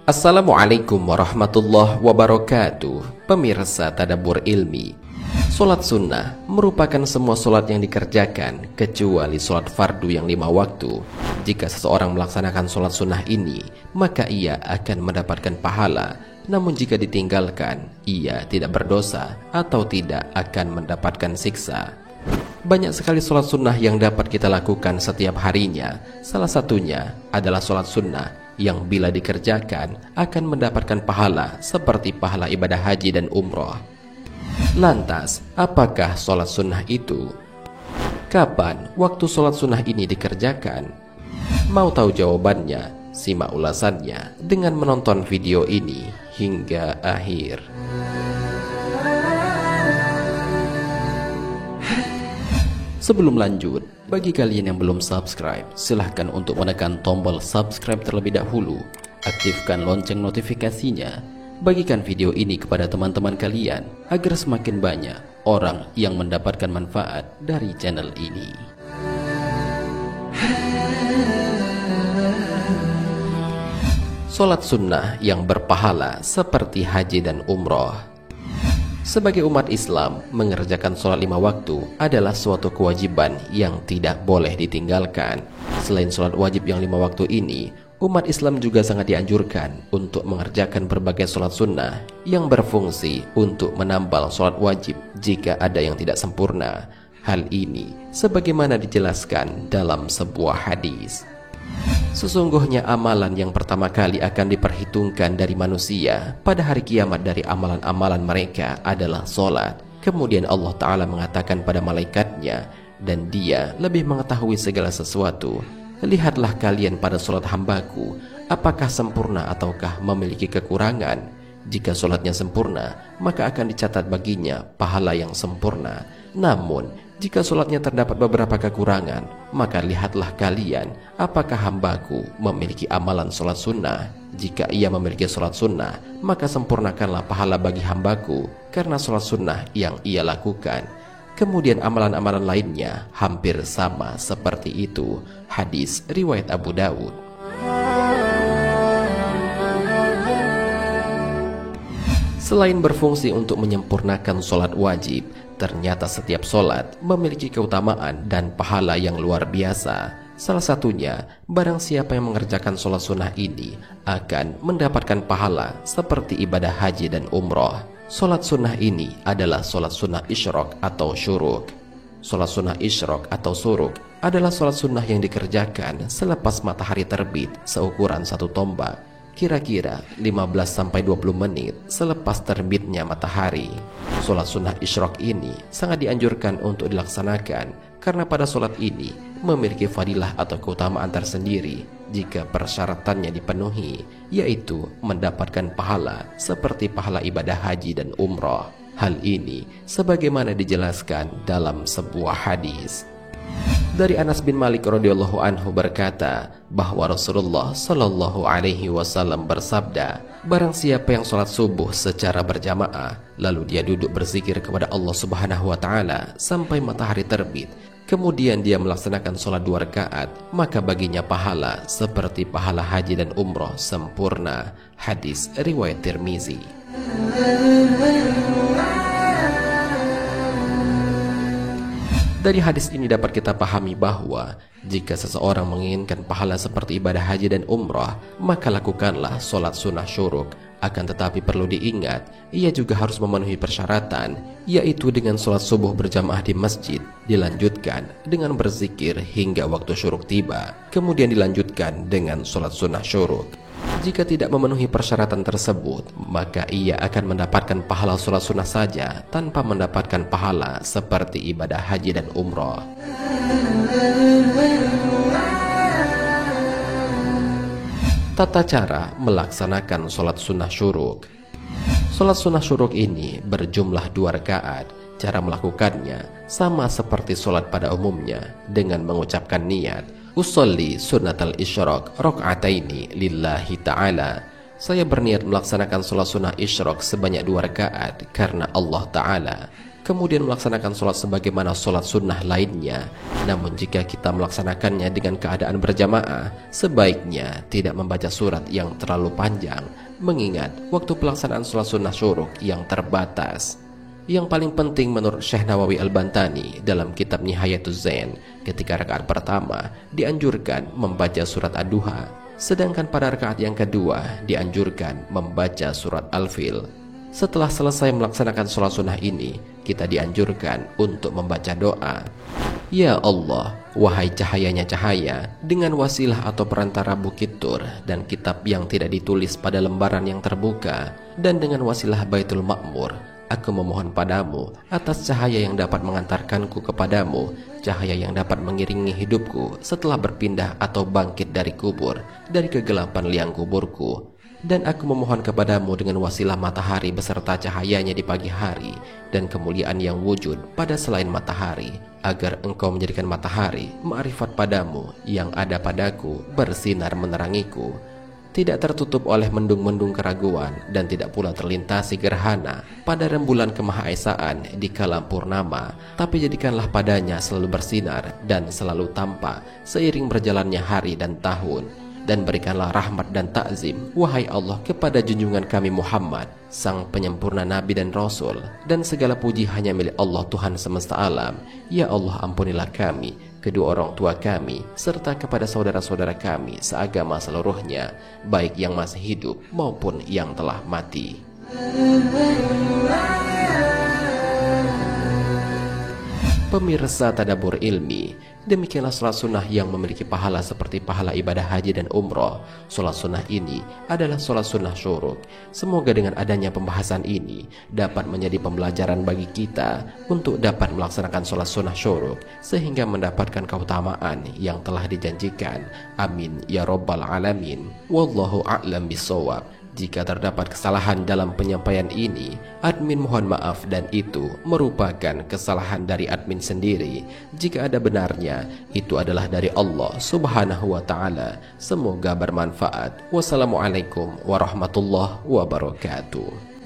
Assalamualaikum warahmatullahi wabarakatuh. Pemirsa Tadabbur Ilmi, sholat sunnah merupakan semua sholat yang dikerjakan kecuali sholat fardu yang 5 waktu. Jika seseorang melaksanakan sholat sunnah ini, maka ia akan mendapatkan pahala. Namun jika ditinggalkan, ia tidak berdosa atau tidak akan mendapatkan siksa. Banyak sekali sholat sunnah yang dapat kita lakukan setiap harinya. Salah satunya adalah sholat sunnah yang bila dikerjakan akan mendapatkan pahala seperti pahala ibadah haji dan umroh. Lantas, apakah sholat sunnah itu? Kapan waktu sholat sunnah ini dikerjakan? Mau tahu jawabannya? Simak ulasannya dengan menonton video ini hingga akhir. Sebelum lanjut, bagi kalian yang belum subscribe, silahkan untuk menekan tombol subscribe terlebih dahulu. Aktifkan lonceng notifikasinya. Bagikan video ini kepada teman-teman kalian agar semakin banyak orang yang mendapatkan manfaat dari channel ini. Sholat sunnah yang berpahala seperti haji dan umroh. Sebagai umat Islam, mengerjakan sholat 5 waktu adalah suatu kewajiban yang tidak boleh ditinggalkan. Selain sholat wajib yang 5 waktu ini, umat Islam juga sangat dianjurkan untuk mengerjakan berbagai sholat sunnah yang berfungsi untuk menambal sholat wajib jika ada yang tidak sempurna. Hal ini sebagaimana dijelaskan dalam sebuah hadis. Sesungguhnya amalan yang pertama kali akan diperhitungkan dari manusia pada hari kiamat dari amalan-amalan mereka adalah sholat. Kemudian Allah Ta'ala mengatakan pada malaikatnya, dan dia lebih mengetahui segala sesuatu. Lihatlah kalian pada sholat hambaku, apakah sempurna ataukah memiliki kekurangan. Jika sholatnya sempurna, maka akan dicatat baginya pahala yang sempurna. Namun jika sholatnya terdapat beberapa kekurangan, maka lihatlah kalian apakah hambaku memiliki amalan sholat sunnah. Jika ia memiliki sholat sunnah, maka sempurnakanlah pahala bagi hambaku karena sholat sunnah yang ia lakukan. Kemudian amalan-amalan lainnya hampir sama seperti itu. Hadis riwayat Abu Dawud. Selain berfungsi untuk menyempurnakan sholat wajib, ternyata setiap sholat memiliki keutamaan dan pahala yang luar biasa. Salah satunya, barang siapa yang mengerjakan sholat sunnah ini akan mendapatkan pahala seperti ibadah haji dan umroh. Sholat sunnah ini adalah sholat sunnah isyraq atau syuruk. Sholat sunnah isyraq atau syuruk adalah sholat sunnah yang dikerjakan selepas matahari terbit seukuran 1 tombak. Kira-kira 15-20 menit selepas terbitnya matahari. Sholat sunnah isyraq ini sangat dianjurkan untuk dilaksanakan karena pada sholat ini memiliki fadilah atau keutamaan tersendiri jika persyaratannya dipenuhi, yaitu mendapatkan pahala seperti pahala ibadah haji dan umroh. Hal ini sebagaimana dijelaskan dalam sebuah hadis. Dari Anas bin Malik radhiyallahu anhu berkata bahwa Rasulullah shallallahu alaihi wasallam bersabda, barang siapa yang sholat subuh secara berjamaah lalu dia duduk berzikir kepada Allah Subhanahu wa taala sampai matahari terbit, kemudian dia melaksanakan sholat 2 rakaat, maka baginya pahala seperti pahala haji dan umroh sempurna. Hadis riwayat Tirmizi. Dari hadis ini dapat kita pahami bahwa jika seseorang menginginkan pahala seperti ibadah haji dan umrah, maka lakukanlah sholat sunnah syuruk. Akan tetapi perlu diingat, ia juga harus memenuhi persyaratan, yaitu dengan sholat subuh berjamaah di masjid, dilanjutkan dengan berzikir hingga waktu syuruk tiba, kemudian dilanjutkan dengan sholat sunnah syuruk. Jika tidak memenuhi persyaratan tersebut, maka ia akan mendapatkan pahala sholat sunnah saja tanpa mendapatkan pahala seperti ibadah haji dan umroh. Tata cara melaksanakan sholat sunnah syuruk. Sholat sunnah syuruk ini berjumlah 2 rakaat. Cara melakukannya sama seperti sholat pada umumnya dengan mengucapkan niat, usolli sunnatal isyraq rakaataini lillahi ta'ala. Saya berniat melaksanakan sholat sunnah isyraq sebanyak 2 rakaat karena Allah Ta'ala. kemudian melaksanakan sholat sebagaimana sholat sunnah lainnya. Namun jika kita melaksanakannya dengan keadaan berjamaah, sebaiknya tidak membaca surat yang terlalu panjang, mengingat waktu pelaksanaan sholat sunnah syuruk yang terbatas. Yang paling penting menurut Syekh Nawawi Al-Bantani dalam kitab Nihayatuz Zain, ketika rakaat pertama dianjurkan membaca surat Ad-Duha, sedangkan pada rakaat yang kedua dianjurkan membaca surat Al-Fil. Setelah selesai melaksanakan sholat sunnah ini, kita dianjurkan untuk membaca doa. Ya Allah, wahai cahayanya cahaya, dengan wasilah atau perantara Bukit Tur dan kitab yang tidak ditulis pada lembaran yang terbuka, dan dengan wasilah Baitul Ma'mur, aku memohon padamu atas cahaya yang dapat mengantarkanku kepadamu, cahaya yang dapat mengiringi hidupku setelah berpindah atau bangkit dari kubur, dari kegelapan liang kuburku. Dan aku memohon kepadamu dengan wasilah matahari beserta cahayanya di pagi hari dan kemuliaan yang wujud pada selain matahari, agar engkau menjadikan matahari ma'rifat padamu yang ada padaku bersinar menerangiku, tidak tertutup oleh mendung-mendung keraguan dan tidak pula terlintasi gerhana pada rembulan kemahaesaan di kala purnama, tapi jadikanlah padanya selalu bersinar dan selalu tampak seiring berjalannya hari dan tahun. Dan berikanlah rahmat dan takzim, wahai Allah, kepada junjungan kami Muhammad, sang penyempurna Nabi dan Rasul, dan segala puji hanya milik Allah Tuhan semesta alam. Ya Allah, ampunilah kami, kedua orang tua kami, serta kepada saudara-saudara kami seagama seluruhnya, baik yang masih hidup maupun yang telah mati. Pemirsa Tadabbur Ilmi, demikianlah sholat sunnah yang memiliki pahala seperti pahala ibadah haji dan umroh. Sholat sunnah ini adalah sholat sunnah syuruk. Semoga dengan adanya pembahasan ini dapat menjadi pembelajaran bagi kita untuk dapat melaksanakan sholat sunnah syuruk, sehingga mendapatkan keutamaan yang telah dijanjikan. Amin ya Rabbal Alamin. Wallahu a'lam bishawab. Jika terdapat kesalahan dalam penyampaian ini, admin mohon maaf, dan itu merupakan kesalahan dari admin sendiri. Jika ada benarnya, itu adalah dari Allah Subhanahu wa ta'ala. Semoga bermanfaat. Wassalamualaikum warahmatullahi wabarakatuh.